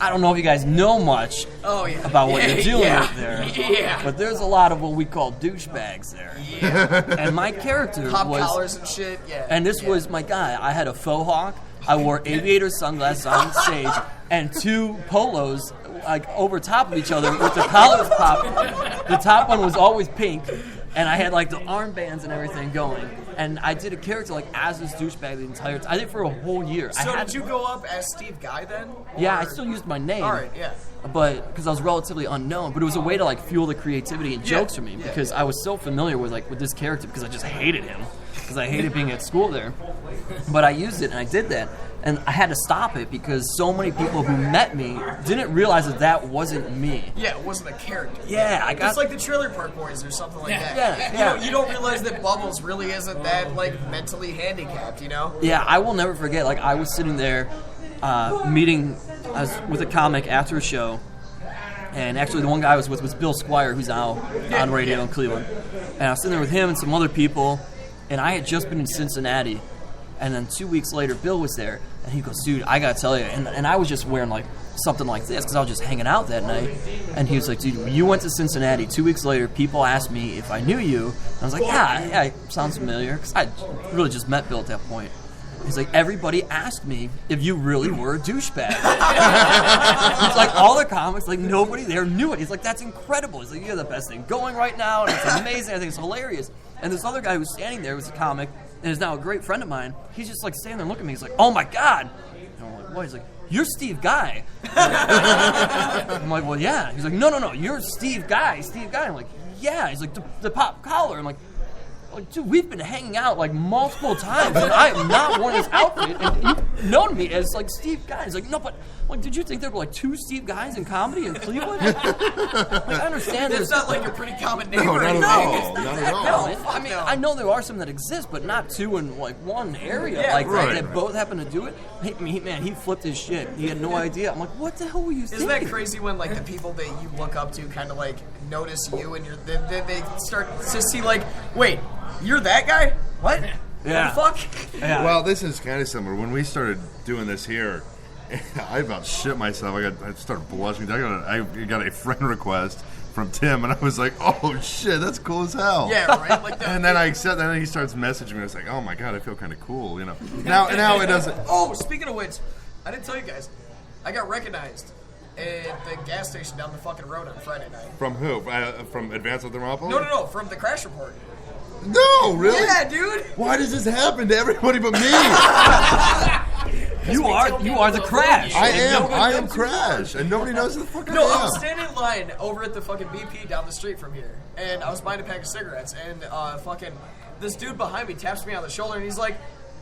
I don't know if you guys know much about what you're dealing with there. Yeah. But there's a lot of what we call douchebags there. Yeah. And my character Pop was... collars and shit, yeah. And this was my guy. I had a faux hawk. I wore aviator sunglasses on stage and 2 polos like over top of each other with the collars popped. The top one was always pink. And I had like the armbands and everything going. And I did a character like as this douchebag the entire time. I did it for a whole year. So did you go up as Steve Guy then? Yeah, I still used my name. All right, yeah. But because I was relatively unknown, but it was a way to like fuel the creativity and jokes for me because I was so familiar with this character because I just hated him because I hated being at school there. But I used it and I did that. And I had to stop it because so many people who met me didn't realize that wasn't me. Yeah, it wasn't a character. Yeah, I got... It's like the Trailer Park Boys or something like that. Yeah. You don't realize that Bubbles really isn't that, like, mentally handicapped, you know? Yeah, I will never forget. Like, I was sitting there meeting... I was with a comic after a show. And actually, the one guy I was with was Bill Squire, who's now on radio in Cleveland. And I was sitting there with him and some other people. And I had just been in Cincinnati. And then 2 weeks later, Bill was there, and he goes, dude, I gotta tell you, and I was just wearing like something like this because I was just hanging out that night, and he was like, dude, you went to Cincinnati. 2 weeks later, people asked me if I knew you. And I was like, yeah, it sounds familiar, because I really just met Bill at that point. He's like, everybody asked me if you really were a douchebag. He's like, all the comics, like nobody there knew it. He's like, that's incredible. He's like, you're the best thing going right now, and it's amazing. I think it's hilarious. And this other guy who's standing there was a comic, and is now a great friend of mine. He's just like standing there looking at me. He's like, oh my God. And I'm like, what? He's like, you're Steve Guy. I'm like, well, yeah. He's like, no, you're Steve Guy. I'm like, yeah. He's like, the pop collar. I'm like, dude, we've been hanging out like multiple times, and I am not worn this outfit, and you've known me as like Steve Guy. He's like, no, but like, did you think there were like 2 Steve Guys in comedy in Cleveland? Like, I understand It's not like a pretty common name. No, or not anything. at all. I mean, I know there are some that exist, but not 2 in like one area that both happen to do it. He flipped his shit. He had no idea. I'm like, what the hell were you thinking? Isn't that crazy when like the people that you look up to kind of like notice you and they start to see like, wait, you're that guy? What? Yeah. What the fuck? Yeah. Well, this is kind of similar. When we started doing this here, I about shit myself. I started blushing. I got a friend request from Tim, and I was like, "Oh shit, that's cool as hell." Yeah, right. Like that. And then I accept. And then he starts messaging me. I was like, "Oh my God, I feel kind of cool," you know. Now it doesn't. Oh, speaking of which, I didn't tell you guys, I got recognized at the gas station down the fucking road on Friday night. From who? From Advanced Thermopolis? No, from the crash report. No, really? Yeah, dude. Why does this happen to everybody but me? You are the Crash. I am Crash, and nobody knows who the fuck I am. No, I was standing in line over at the fucking BP down the street from here, and I was buying a pack of cigarettes, and fucking this dude behind me taps me on the shoulder, and he's like,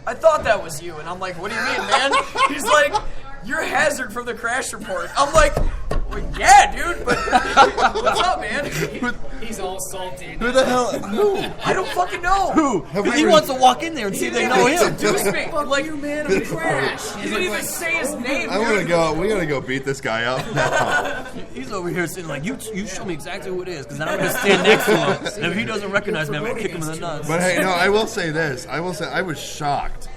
I thought that was you. And I'm like, what do you mean, man? He's like, you're Hazard from the Crash Report. I'm like, well, yeah, dude, but what's up, man? He's all salty. Who the hell? Who? I don't fucking know. Who? He wants to walk in there and see if they know him. Introduce me. Like, you man, I'm Crash. He didn't even say his name. We gotta go beat this guy up now. He's over here sitting like, you show me exactly who it is, because then I'm going to stand next to him. And if he doesn't recognize me, I'm going to kick him in the nuts. But hey, no, I will say this. I was shocked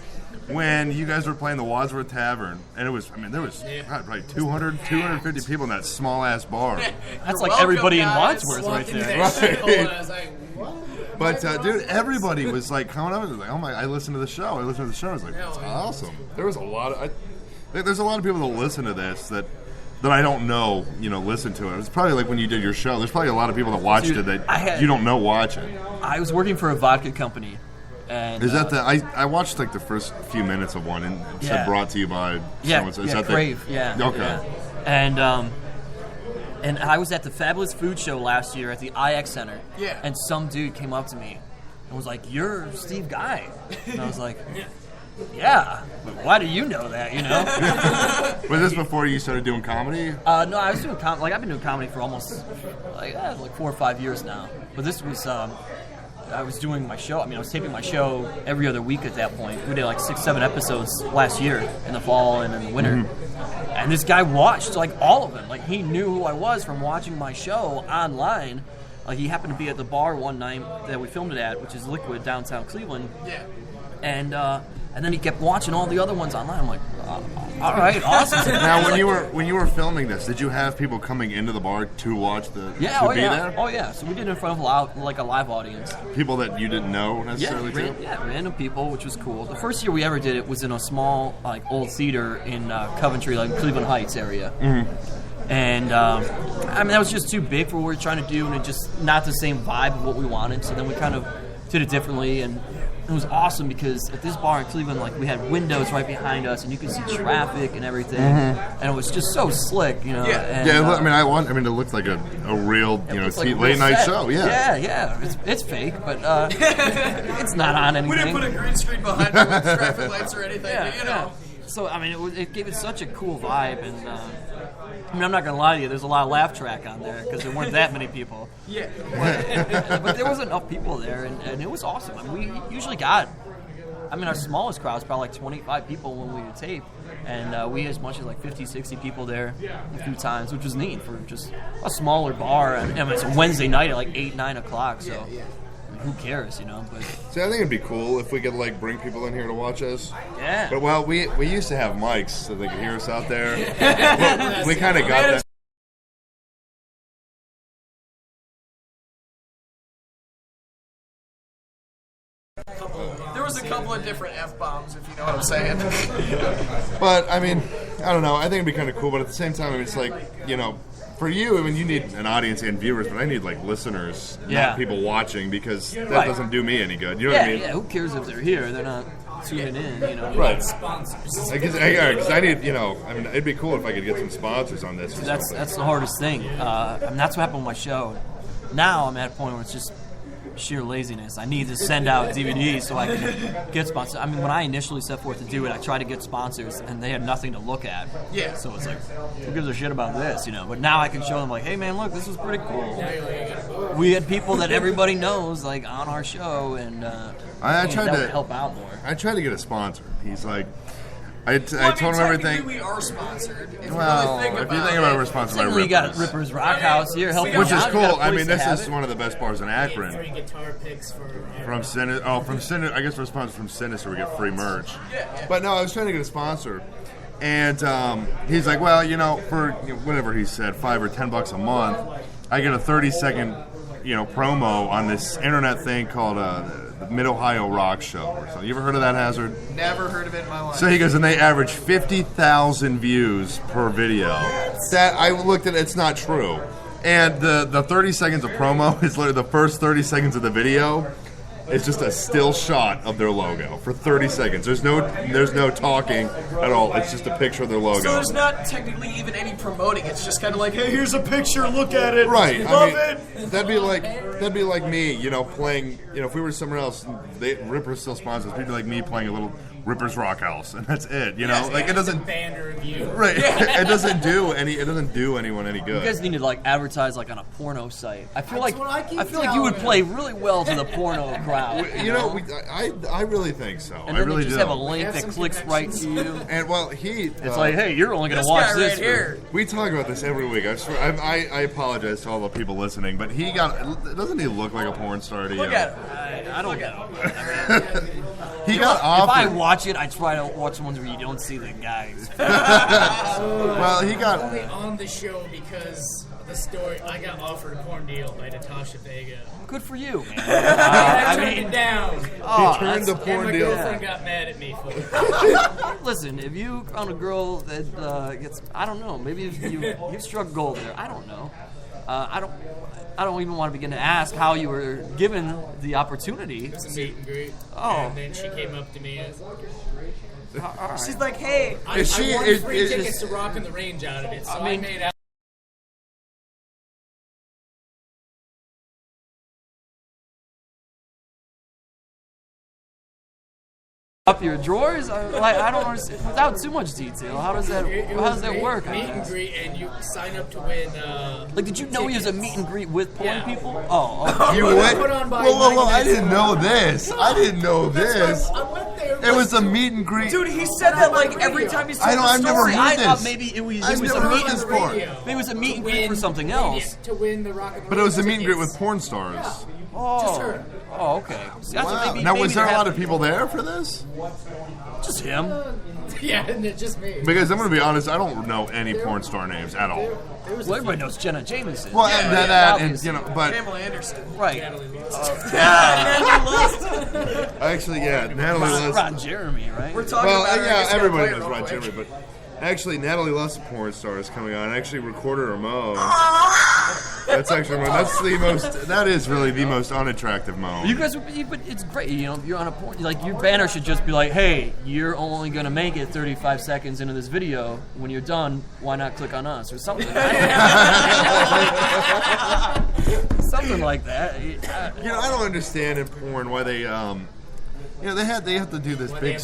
when you guys were playing the Wadsworth Tavern, and there was probably 250 people in that small-ass bar. That's like everybody in Wadsworth right there. I was like, what? But, dude, everybody was, like, coming up and was like, oh, my, I listened to the show. I was like, that's awesome. There's a lot of people that listen to this that I don't know, listen to it. It's probably like when you did your show. There's probably a lot of people that watched it that you don't know watch it. I was working for a vodka company. And, is that I watched like the first few minutes of one and it said brought to you by someone. Is that Crave. Okay. Yeah. And I was at the Fabulous Food Show last year at the IX Center. Yeah. And some dude came up to me and was like, "You're Steve Guy." And I was like, "Yeah, but why do you know that?" Was this before you started doing comedy? No, I was doing comedy. Like I've been doing comedy for almost like 4 or 5 years now. But this was. I was doing my show. I was taping my show every other week at that point. We did like 6-7 episodes last year in the fall and in the winter. Mm-hmm. And this guy watched like all of them. Like he knew who I was from watching my show online. Like he happened to be at the bar one night that we filmed it at, which is Liquid downtown Cleveland. Yeah. And then he kept watching all the other ones online. I'm like, All right, awesome. Now, when you were filming this, did you have people coming into the bar to watch the Yeah, to oh be yeah, there? oh yeah. So we did it in front of a live audience. People that you didn't know necessarily too? Random people, which was cool. The first year we ever did it was in a small, like, old theater in Coventry, like Cleveland Heights area. Mm-hmm. And I mean, that was just too big for what we were trying to do, and it just not the same vibe of what we wanted. So then we kind of did it differently, and it was awesome because at this bar in Cleveland, like, we had windows right behind us, and you could see traffic and everything, and it was just so slick, you know. Yeah. And, I mean, it looked like a real, you know, it's like a late real night set. show. Yeah. Yeah. It's fake, but it's not on anything. We didn't put a green screen behind it with traffic lights or anything, you know. So, I mean, it gave it such a cool vibe, and I mean, I'm not going to lie to you, there's a lot of laugh track on there, because there weren't that many people. Yeah. But there was enough people there, and it was awesome. I mean, we usually got, our smallest crowd was probably like 25 people when we would tape, and we had as much as like 50, 60 people there a few times, which was neat for just a smaller bar. And it's a Wednesday night at like 8, 9 o'clock, so I mean, who cares, you know? But See, I think it'd be cool if we could, like, bring people in here to watch us. yeah. But, well, we used to have mics so they could hear us out there. we kind of got that. There was a couple of different F-bombs, if you know what I'm saying. But, I mean, I don't know. I think it'd be kind of cool, but at the same time, I mean, it's like, you know, for you, I mean, you need an audience and viewers, but I need, like, listeners, not people watching, because that doesn't do me any good. You know what I mean? Yeah, who cares if they're here? They're not tuning in, you know? Right. Sponsors. Because I need, you know, I mean, it'd be cool if I could get some sponsors on this. That's the hardest thing. I mean, that's what happened with my show. Now I'm at a point where it's just sheer laziness. I need to send out DVDs so I can get sponsors. I mean, when I initially set forth to do it, I tried to get sponsors, and they had nothing to look at. Yeah. So it's like, who gives a shit about this, you know? But now I can show them, like, hey, man, look, this was pretty cool. We had people that everybody knows, like, on our show, and I tried that to would help out more. I tried to get a sponsor. He's like, I told him technically everything. We are sponsored. If Well, you really think if you think about it, we're sponsored by We got Rippers. Rippers Rock House here, helping Which us is out. cool. You got a I place mean, to this have is it. one of the best bars in Free Akron. guitar picks for From Sinister, I guess we're sponsored from Sinister. We get free merch. But no, I was trying to get a sponsor, and he's like, well, you know, for whatever he said, $5 or $10 a month, I get a 30-second, you know, promo on this internet thing called the Mid Ohio Rock Show or something. You ever heard of that, Hazard? Never heard of it in my life. So he goes, and they average 50,000 views per video. That I looked at, it's not true. And the 30 seconds of promo is literally the first 30 seconds of the video. It's just a still shot of their logo for 30 seconds. There's no talking at all. It's just a picture of their logo. So there's not technically even any promoting. It's just kind of like, hey, here's a picture. Look at it. Right. Love I mean, it. that'd be like me, you know, playing. You know, if we were somewhere else, Rippers still sponsors. It'd be like me playing a little Rippers Rock House, and that's it. You know, like it doesn't. band review. Right. It doesn't do anyone any good. You guys need to, like, advertise, like, on a porno site. I feel That's what I keep like you would telling play really well to the porno crowd. You know, I really think so. And I then really they just do. have a link that clicks right to you. And well, It's like, hey, you're only going This to watch guy this. right here. we talk about this every week. I swear, I apologize to all the people listening, but doesn't he look like a porn star to you? Look at it. I don't know. He got If I offered. watch it, I try to watch ones where you don't see the guys. Well, he got. Only on the show because of the story. I got offered a porn deal by Natasha Vega. Good for you, man. I turned it down. He turned the And porn my deal. girlfriend got mad at me for it. Listen, if you found a girl that gets, I don't know, maybe if you struck gold there. I don't know. I don't even want to begin to ask how you were given the opportunity. It's a meet and greet. Oh. And then she came up to me and All right. She's like, hey. I won free tickets to Rock in the Range out of it, so I made out. Up your drawers? I don't understand. Without too much detail, how does that work? Meet and greet, and you sign up to win. Like, did you know he was a meet and greet with porn Yeah. people? Oh, okay. You Put went. on by Whoa! 90 I didn't know this. I didn't know this. I went there. It was a meet and greet. Dude, he said that like every time he's told I've the never story. heard I thought this. maybe it was I've a never meet heard and this greet. before. Maybe it was a meet and greet for Win something media else. to win the Rock in the But it was a Range meet and greet tickets. with porn stars. Just her. Oh, okay. See, I thought Wow. maybe, Now, maybe was there a they're lot of having- people there for this? Just him. Yeah, and it's just me. Because I'm going to be honest, I don't know any porn star names at all. Well, everybody knows Jenna Jameson. Well, Yeah, and yeah, that, and obviously. you know, but Pamela Anderson. Right. actually, yeah, Natalie Lust. Ron Jeremy, right? We're talking Well, about her. I yeah, guess we gotta everybody play it knows real Ron quick. Jeremy, but actually, Natalie Lust, a porn star, is coming on. I actually recorded her moan. That's actually that is really the most unattractive moan. You guys, but it's great. You know, you're on a porn. Like your banner should just be like, "Hey, you're only gonna make it 35 seconds into this video. When you're done, why not click on us or something?" Something like that. You know, I don't understand in porn why they you know, they have to do this big.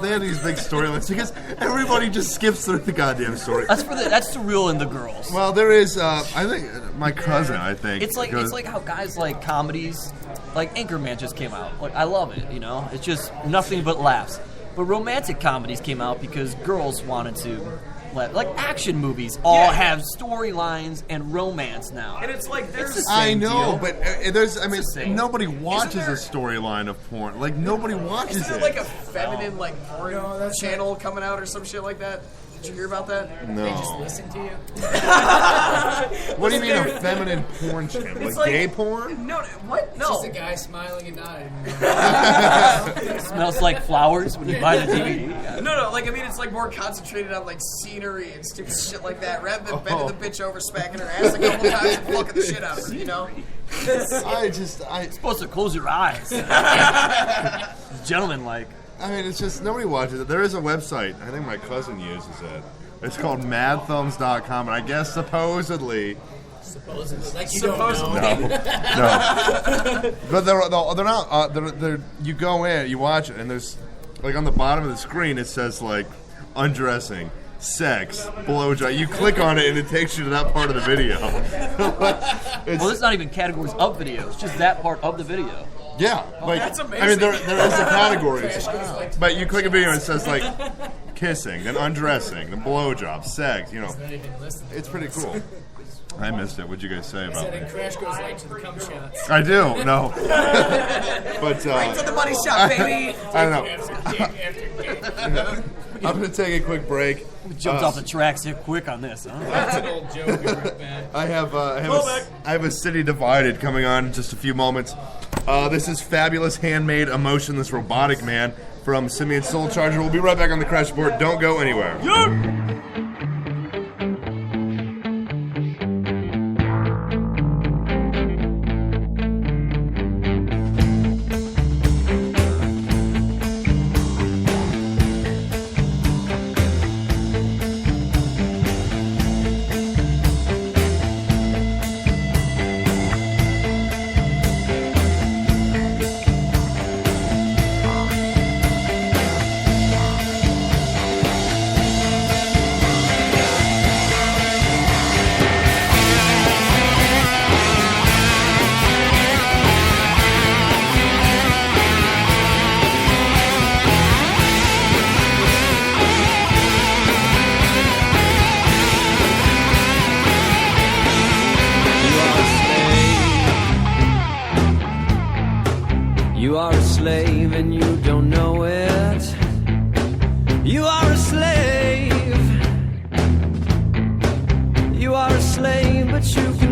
They have these big storylines because everybody just skips through the goddamn story. That's to reel in the girls. Well, there is. I think my cousin. I think It's like how guys like comedies, like Anchorman just came out. Like I love it. You know, it's just nothing but laughs. But romantic comedies came out because girls wanted to. Like action movies all have storylines and romance now. And it's like there's. I know, deal. but there's. I mean, the same. nobody watches there- a storyline of porn. Like nobody watches Isn't there it. like a feminine like porn that's channel coming out or some shit like that? Did you hear about that? They just No. listen to you. What do you mean a feminine porn channel? It's Like gay porn? No, what? No. Just a guy smiling and nodding. It smells like flowers when you buy the DVD. No, like I mean, it's like more concentrated on like scenery and stupid shit like that, rather than bending the bitch over, smacking her ass a couple times and fucking the shit out of her. You know? I Supposed to close your eyes. Gentlemen, like. I mean, it's just nobody watches it. There is a website. I think my cousin uses it. It's called madthumbs.com, and I guess supposedly. Supposedly. Like you don't know. No. But they're not. They're you go in, you watch it, and there's like on the bottom of the screen it says like undressing, sex, blowjob. You click on it, and it takes you to that part of the video. Well, it's not even categories of video. It's just that part of the video. Yeah, like that's I mean, amazing. there is a category, but you click a video and it says like kissing, then undressing, then blowjob, sex. You know, Not even listening. it's pretty cool. I missed it. What'd you guys say about So then it? Crash goes right to the cum shots. I do no, but To the money shot, baby. I don't know. After gig after gig. I'm gonna take a quick break. Jumped off the tracks here quick on this, huh? That's an old joke. Right, man. I have a City Divided coming on in just a few moments. This is fabulous, handmade, emotionless, robotic man from Simeon Soul Charger. We'll be right back on the Crash Report. Don't go anywhere. You are a slave and you don't know it. You are a slave. You are a slave, but you can